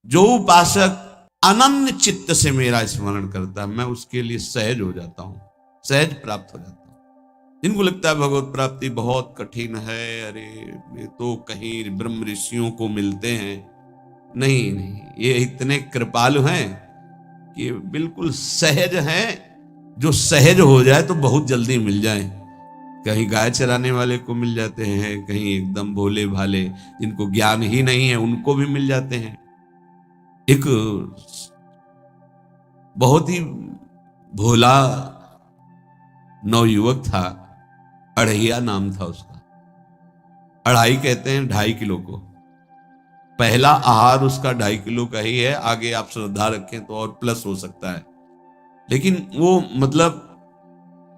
जो उपासक अनन्य चित्त से मेरा स्मरण करता है, मैं उसके लिए सहज हो जाता हूं, सहज प्राप्त हो जाता हूं। जिनको लगता है भगवत प्राप्ति बहुत कठिन है, अरे ये तो कहीं ब्रह्म ऋषियों को मिलते हैं, नहीं नहीं, ये इतने कृपालु हैं कि बिल्कुल सहज हैं। जो सहज हो जाए तो बहुत जल्दी मिल जाए। कहीं गाय चराने वाले को मिल जाते हैं, कहीं एकदम भोले भाले जिनको ज्ञान ही नहीं है उनको भी मिल जाते हैं। एक बहुत ही भोला नवयुवक था, अढ़ैया नाम था उसका। अढ़ाई कहते हैं 2.5 किलो को। पहला आहार उसका 2.5 किलो का ही है, आगे आप श्रद्धा रखें तो और प्लस हो सकता है। लेकिन वो मतलब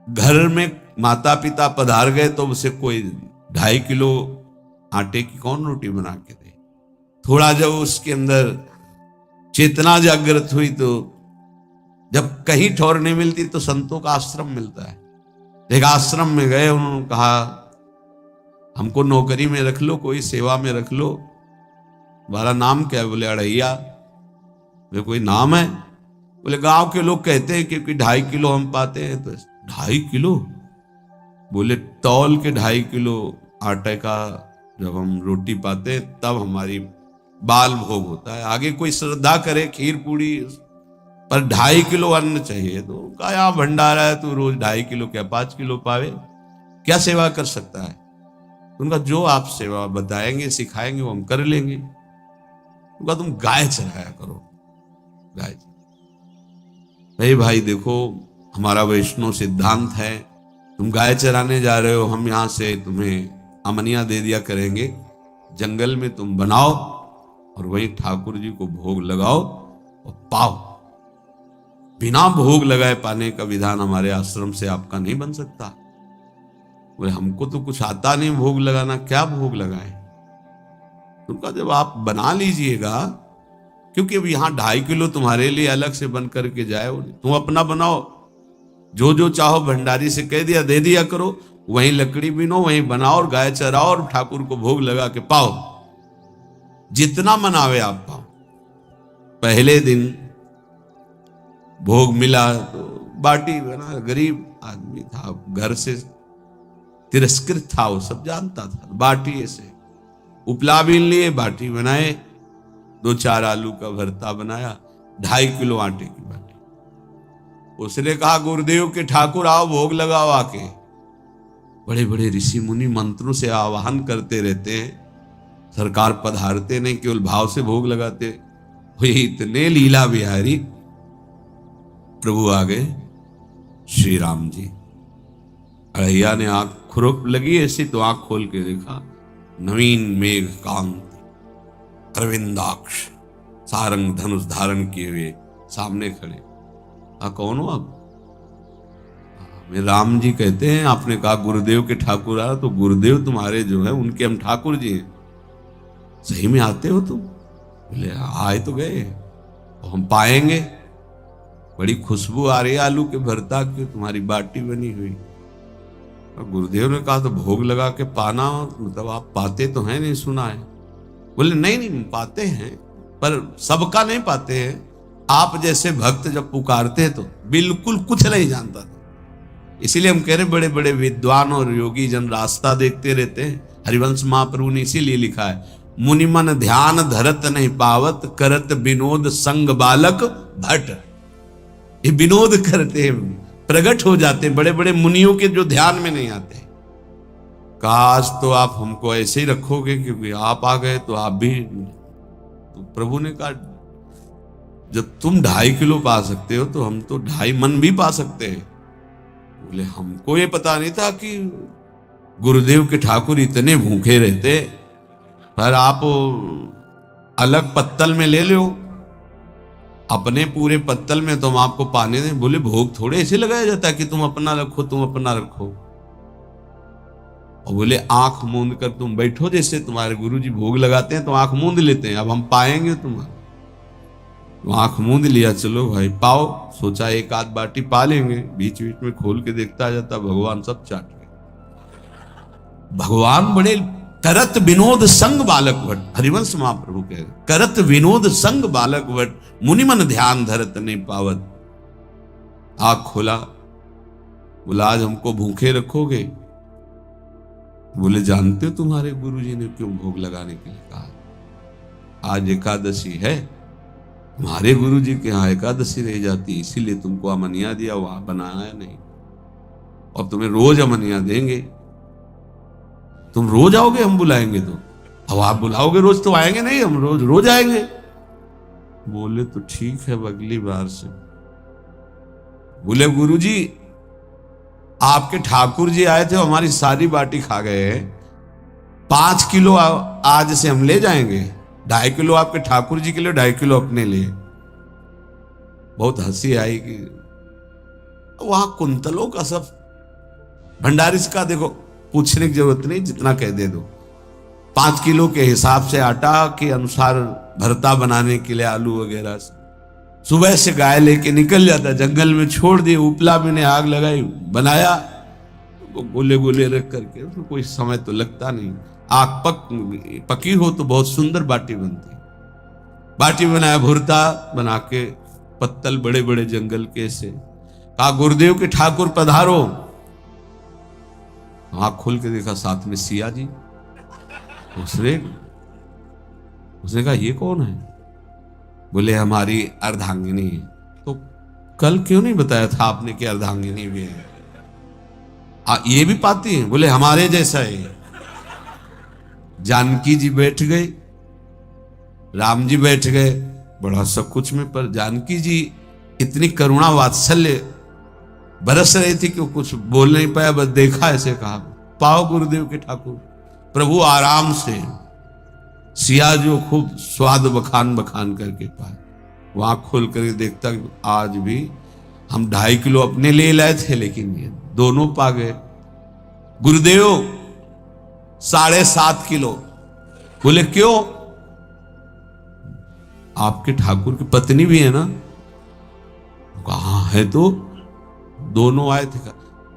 घर में माता पिता पधार गए तो उसे कोई 2.5 किलो आटे की कौन रोटी बना के दे। थोड़ा जब उसके अंदर चेतना जागृत हुई तो जब कहीं ठौर नहीं मिलती तो संतों का आश्रम मिलता है। एक आश्रम में गए, उन्होंने कहा हमको नौकरी में रख लो, कोई सेवा में रख लो, तुम्हारा नाम क्या है? बोले अढ़ैया। वे कोई नाम है? बोले गांव के लोग कहते हैं क्योंकि 2.5 किलो हम पाते हैं। तो 2.5 किलो? बोले तौल के 2.5 किलो आटे का जब हम रोटी पाते हैं तब हमारी बाल भोग होता है, आगे कोई श्रद्धा करे खीर पूड़ी, पर 2.5 किलो अन्न चाहिए। तो कहा यहाँ भंडारा है, तो रोज 2.5 किलो क्या 5 किलो पावे, क्या सेवा कर सकता है? उनका जो आप सेवा बताएंगे सिखाएंगे वो हम कर लेंगे। उनका तुम गाय चराया करो, गाय। भाई देखो, हमारा वैष्णव सिद्धांत है, तुम गाय चराने जा रहे हो, हम यहां से तुम्हें अमनिया दे दिया करेंगे, जंगल में तुम बनाओ और वहीं ठाकुर जी को भोग लगाओ और पाओ। बिना भोग लगाए पाने का विधान हमारे आश्रम से आपका नहीं बन सकता। बोले हमको तो कुछ आता नहीं भोग लगाना, क्या भोग लगाएं? उनका जब आप बना लीजिएगा, क्योंकि अब यहां 2.5 किलो तुम्हारे लिए अलग से बन करके जाए, तुम अपना बनाओ, जो जो चाहो भंडारी से कह दिया दे दिया करो, वहीं लकड़ी बीनो, वहीं बनाओ और गाय चराओ और ठाकुर को भोग लगा के पाओ, जितना मनावे आप पाओ। पहले दिन भोग मिला तो बाटी बना, गरीब आदमी था, घर से तिरस्कृत था, वो सब जानता था। बाटी ऐसे उपला बीन लिए, बाटी बनाए, 2-4 आलू का भरता बनाया, 2.5 किलो आटे की बाटी। उसने कहा गुरुदेव के ठाकुर आओ भोग लगाओ आके। बड़े बड़े ऋषि मुनि मंत्रों से आवाहन करते रहते हैं, सरकार पधारते नहीं, केवल भाव से भोग लगाते। वो इतने लीला बिहारी प्रभु आ गए, श्री राम जी। अढ़ैया ने आंख खुरप लगी ऐसी तो आंख खोल के देखा, नवीन मेघ कांत अरविंदाक्ष सारंग धनुष धारण किए हुए सामने खड़े। कौन हो आप? मैं राम जी कहते हैं, आपने कहा गुरुदेव के ठाकुर आ, तो गुरुदेव तुम्हारे जो है उनके हम ठाकुर जी हैं। सही में आते हो तुम? बोले आए तो गए, तो हम पाएंगे। बड़ी खुशबू आ रही है आलू के भरता की, तुम्हारी बाटी बनी हुई। और गुरुदेव ने कहा तो भोग लगा के पाना, मतलब आप पाते तो हैं? नहीं सुना है। बोले नहीं पाते हैं, पर सबका नहीं पाते हैं। आप जैसे भक्त जब पुकारते हैं तो बिल्कुल कुछ नहीं जानता था। इसीलिए हम कह रहे बड़े बड़े विद्वान और योगी जन रास्ता देखते रहते हैं। हरिवंश महाप्रभु ने इसीलिए लिखा है, मुनिमन ध्यान धरत नहीं पावत, करत विनोद संग बालक भट्ट। ये विनोद करते हैं, प्रकट हो जाते हैं, बड़े बड़े मुनियों के जो ध्यान में नहीं आते। काश तो आप हमको ऐसे ही रखोगे, क्योंकि आप आ गए तो आप भी। तो प्रभु ने कहा जब तुम 2.5 किलो पा सकते हो तो हम तो 2.5 मन भी पा सकते हैं। बोले हमको ये पता नहीं था कि गुरुदेव के ठाकुर इतने भूखे रहते, पर आप अलग पत्तल में ले लो, अपने पूरे पत्तल में तुम आपको पाने दें। बोले भोग थोड़े ऐसे लगाया जाता है कि तुम अपना रखो, तुम अपना रखो। और बोले आंख मूंद कर तुम बैठो, जैसे तुम्हारे गुरुजी भोग लगाते हैं तो आंख मूंद लेते हैं, अब हम पाएंगे तुम्हारा। तो आंख मूंद लिया, चलो भाई पाओ। सोचा एक आध बाटी पा लेंगे, बीच बीच में खोल के देखता जाता, भगवान सब चाट गए। भगवान बड़े करत विनोद संग बालक वट, हरिवंश महाप्रभु कह रहे, करत विनोद संग बालक वट, मुनि मन ध्यान धरत नहीं पावत। आँख खोला, बोला आज हमको भूखे रखोगे? बोले जानते हो तुम्हारे गुरुजी ने क्यों भोग लगाने के लिए कहा? आज एकादशी है, हमारे गुरुजी के यहाँ एकादशी रह जाती, इसीलिए तुमको अमनिया दिया, वहां बनाया नहीं, और तुम्हें रोज अमनिया देंगे। तुम रोज आओगे, हम बुलाएंगे तो? अब आप बुलाओगे रोज तो आएंगे नहीं, हम रोज रोज आएंगे। बोले तो ठीक है, अगली बार से। बोले गुरुजी आपके ठाकुर जी आए थे, हमारी सारी बाटी खा गए, 5 किलो आज से हम ले जाएंगे, 2.5 किलो आपके ठाकुर जी के लिए, 2.5 किलो अपने लिए। बहुत हंसी आई कि वहां कुंतलों का सब, भंडारी का देखो पूछने की जरूरत नहीं, जितना कह दे दो। 5 किलो के हिसाब से आटा के अनुसार भरता बनाने के लिए आलू वगैरह से सुबह से गाय लेके निकल जाता, जंगल में छोड़ दिए, उपला में ने आग लगाई, बनाया, वो गोले गोले रख करके, उसमें कोई समय तो लगता नहीं। आग पकी हो तो बहुत सुंदर बाटी बनती। बाटी बनाया, भुरता बना के, पत्तल बड़े बड़े जंगल के से, कहा गुरुदेव के ठाकुर पधारो। आंख खोल के देखा, साथ में सिया जी। उसने कहा ये कौन है? बोले हमारी अर्धांगिनी है। तो कल क्यों नहीं बताया था आपने कि अर्धांगिनी भी है? ये भी पाती है? बोले हमारे जैसा है। जानकी जी बैठ गए, राम जी बैठ गए, बड़ा सब कुछ में, पर जानकी जी इतनी करुणा वात्सल्य बरस रही थी कि वो कुछ बोल नहीं पाया, बस देखा, ऐसे कहा पाओ गुरुदेव के ठाकुर। प्रभु आराम से, सिया जो खूब स्वाद बखान बखान करके पाए। वहां खोल करके देखता आज भी हम 2.5 किलो अपने लिए लाए थे, लेकिन ये दोनों पा गए। गुरुदेव 7.5 किलो। बोले क्यों? आपके ठाकुर की पत्नी भी है ना? कहा है, तो दोनों आए थे।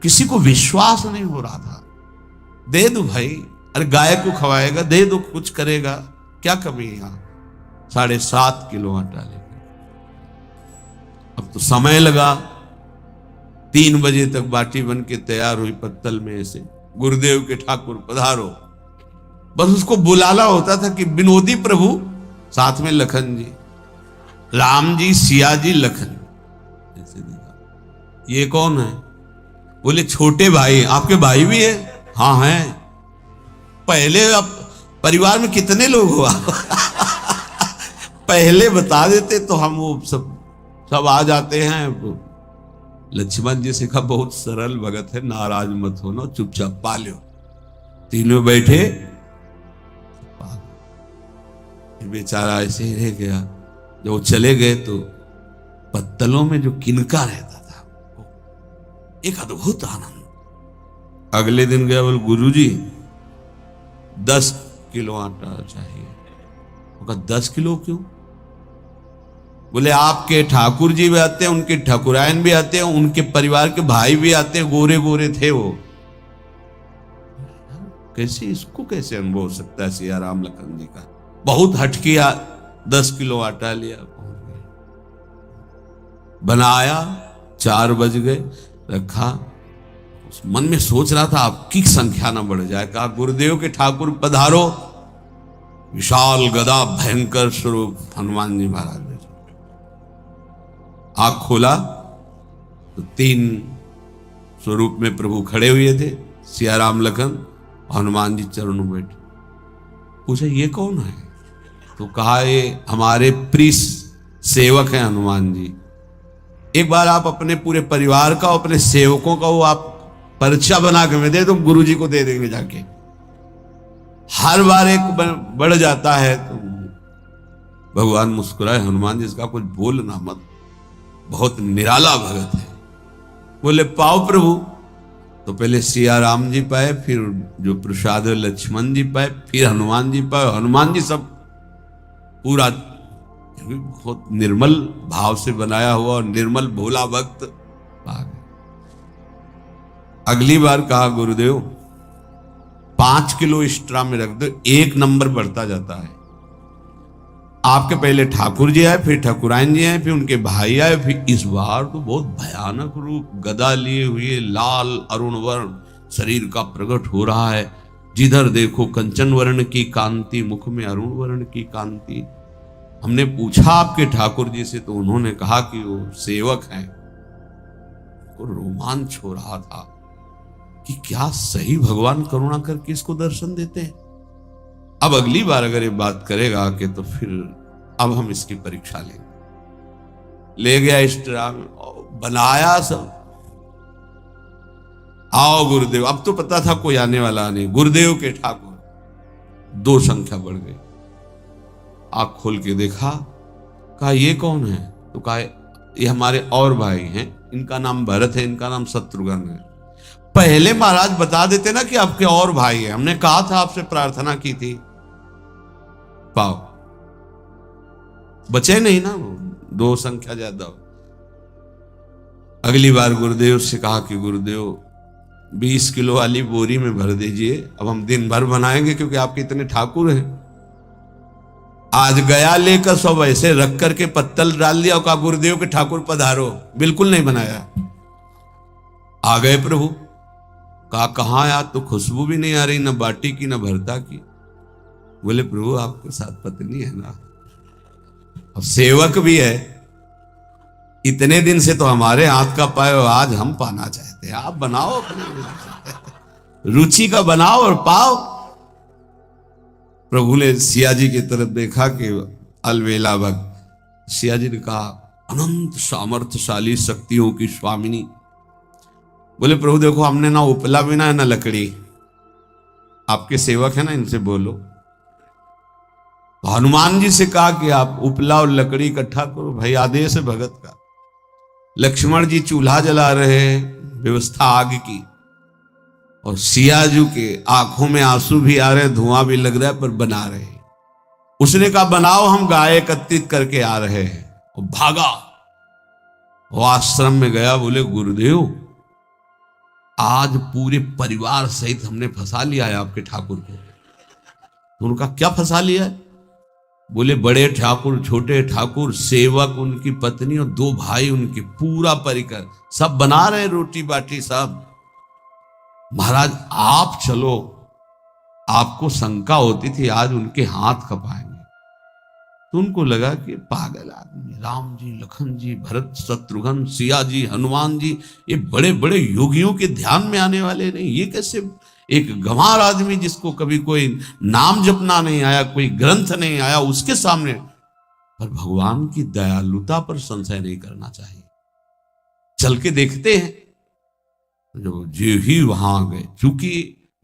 किसी को विश्वास नहीं हो रहा था। दे दो भाई, अरे गाय को खवाएगा, दे दो, कुछ करेगा, क्या कमी है यहां? 7.5 किलो आटा लेकर। अब तो समय लगा, 3 बजे तक बाटी बन के तैयार हुई पत्तल में ऐसे। गुरुदेव के ठाकुर पधारो। बस उसको बुलाना होता था कि विनोदी प्रभु, साथ में लखन जी, राम जी, सिया जी, लखन। ऐसे देखा, ये कौन है? बोले छोटे भाई। आपके भाई भी है? हाँ है। पहले अब परिवार में कितने लोग हुआ? पहले बता देते तो हम वो सब आ जाते हैं। लक्ष्मण जी से कहा बहुत सरल भगत है, नाराज मत होना, चुपचाप पा लो। तीनों बैठे, बेचारा ऐसे ही रह गया। जब वो चले गए तो पत्तलों में जो किनका रहता था, एक अद्भुत आनंद। अगले दिन गया, बोल गुरुजी 10 किलो आटा चाहिए। वो कहा 10 किलो क्यों? बोले आपके ठाकुर जी भी आते हैं, उनके ठाकुरायन भी आते हैं, उनके परिवार के भाई भी आते हैं, गोरे गोरे थे वो। कैसे, इसको कैसे अनुभव हो सकता है? सिया राम लखन जी का बहुत हटकिया। 10 किलो आटा लिया, बनाया, 4 बज गए, रखा। उस मन में सोच रहा था आपकी संख्या ना बढ़ जाए। कहा गुरुदेव के ठाकुर पधारो। विशाल गदा, भयंकर स्वरूप हनुमान जी महाराज ने आंख खोला तो 3 स्वरूप में प्रभु खड़े हुए थे, सिया राम लखन, हनुमान जी चरणों में बैठे। पूछा ये कौन है? तो कहा ये हमारे प्रिय सेवक हैं हनुमान जी। एक बार आप अपने पूरे परिवार का, अपने सेवकों का वो आप पर्चा बना के में दे दो, गुरु जी को दे देंगे जाके। हर बार एक बढ़ जाता है तो भगवान मुस्कुराए, हनुमान जी इसका कुछ बोलना मत, बहुत निराला भगत है। बोले पाओ प्रभु। तो पहले सिया राम जी पाए, फिर जो प्रसाद लक्ष्मण जी पाए, फिर हनुमान जी पाए। हनुमान जी सब पूरा बहुत निर्मल भाव से बनाया हुआ और निर्मल भोला भक्त आ गए। अगली बार कहा गुरुदेव 5 किलो एक्स्ट्रा में रख दो, 1 नंबर बढ़ता जाता है। आपके पहले ठाकुर जी आए, फिर ठाकुरायन जी आए, फिर उनके भाई आए, फिर इस बार तो बहुत भयानक रूप, गदा लिए हुए, लाल अरुण वर्ण शरीर का प्रकट हो रहा है। जिधर देखो कंचन वर्ण की कांति, मुख में अरुण वर्ण की कांति। हमने पूछा आपके ठाकुर जी से, तो उन्होंने कहा कि वो सेवक हैं। तो रोमांच हो रहा था कि क्या सही भगवान करुणा करके इसको दर्शन देते हैं। अब अगली बार अगर ये बात करेगा कि तो फिर अब हम इसकी परीक्षा लेंगे। ले गया इस ड्राम, बनाया सब। आओ गुरुदेव। अब तो पता था कोई आने वाला नहीं। गुरुदेव के ठाकुर 2 संख्या बढ़ गई। आंख खोल के देखा, कहा ये कौन है? तो कहा ये हमारे और भाई हैं, इनका नाम भरत है, इनका नाम शत्रुघ्न है। पहले महाराज बता देते ना कि आपके और भाई है, हमने कहा था, आपसे प्रार्थना की थी। पाओ बचे नहीं ना वो, 2 संख्या ज्यादा। अगली बार गुरुदेव से कहा कि गुरुदेव 20 किलो वाली बोरी में भर दीजिए, अब हम दिन भर बनाएंगे क्योंकि आपके इतने ठाकुर हैं। आज गया लेकर सब ऐसे रख करके पत्तल डाल दिया और कहा गुरुदेव के ठाकुर पधारो। बिल्कुल नहीं बनाया। आ गए प्रभु, कहा कहां यार, तो खुशबू भी नहीं आ रही, ना बाटी की ना भरता की। बोले प्रभु आपके साथ पत्नी है ना, अब सेवक भी है, इतने दिन से तो हमारे हाथ का पाए, आज हम पाना चाहते हैं, आप बनाओ अपने रुचि का बनाओ और पाओ। प्रभु ने सिया जी की तरफ देखा कि अलवेला भक्त। सिया जी ने कहा अनंत सामर्थ्यशाली शक्तियों की स्वामिनी। बोले प्रभु देखो हमने ना उपला बिना है ना लकड़ी, आपके सेवक है ना, इनसे बोलो। तो हनुमान जी से कहा कि आप उपला और लकड़ी इकट्ठा करो, भाई आदेश है भगत का। लक्ष्मण जी चूल्हा जला रहे, व्यवस्था आग की, और सियाजू के आंखों में आंसू भी आ रहे, धुआं भी लग रहा है, पर बना रहे। उसने कहा बनाओ, हम गाय एकत्रित करके आ रहे हैं। और भागा, वो आश्रम में गया। बोले गुरुदेव आज पूरे परिवार सहित हमने फंसा लिया है आपके ठाकुर को। तो उनका क्या फंसा लिया है? बोले बड़े ठाकुर, छोटे ठाकुर, सेवक, उनकी पत्नी और 2 भाई उनके, पूरा परिकर, सब बना रहे रोटी बाटी सब। महाराज आप चलो, आपको शंका होती थी आज उनके हाथ कपाएंगे। तो उनको लगा कि पागल आदमी, राम जी, लखन जी, भरत, शत्रुघ्न, सिया जी, हनुमान जी, ये बड़े बड़े योगियों के ध्यान में आने वाले नहीं, ये कैसे एक गंवार आदमी जिसको कभी कोई नाम जपना नहीं आया, कोई ग्रंथ नहीं आया, उसके सामने। पर भगवान की दयालुता पर संशय नहीं करना चाहिए। चल के देखते हैं। जब जो ही वहां गए, चूंकि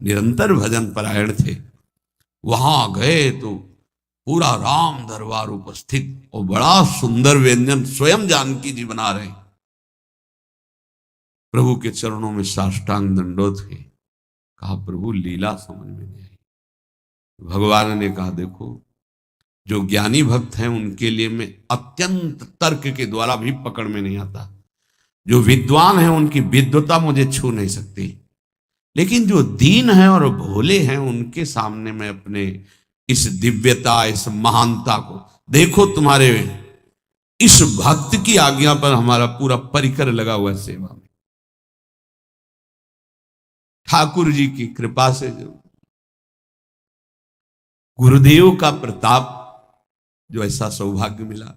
निरंतर भजन परायण थे, वहां गए तो पूरा राम दरबार उपस्थित और बड़ा सुंदर व्यंजन स्वयं जानकी जी बना रहे। प्रभु के चरणों में साष्टांग दंडोत है। कहा प्रभु लीला समझ में नहीं आई। भगवान ने कहा देखो, जो ज्ञानी भक्त हैं उनके लिए मैं अत्यंत तर्क के द्वारा भी पकड़ में नहीं आता। जो विद्वान हैं उनकी विद्वता मुझे छू नहीं सकती, लेकिन जो दीन हैं और भोले हैं उनके सामने मैं अपने इस दिव्यता, इस महानता को देखो। तुम्हारे इस भक्त की आज्ञा पर हमारा पूरा परिकर लगा हुआ है सेवा में। ठाकुर जी की कृपा से जो गुरुदेव का प्रताप, जो ऐसा सौभाग्य मिला।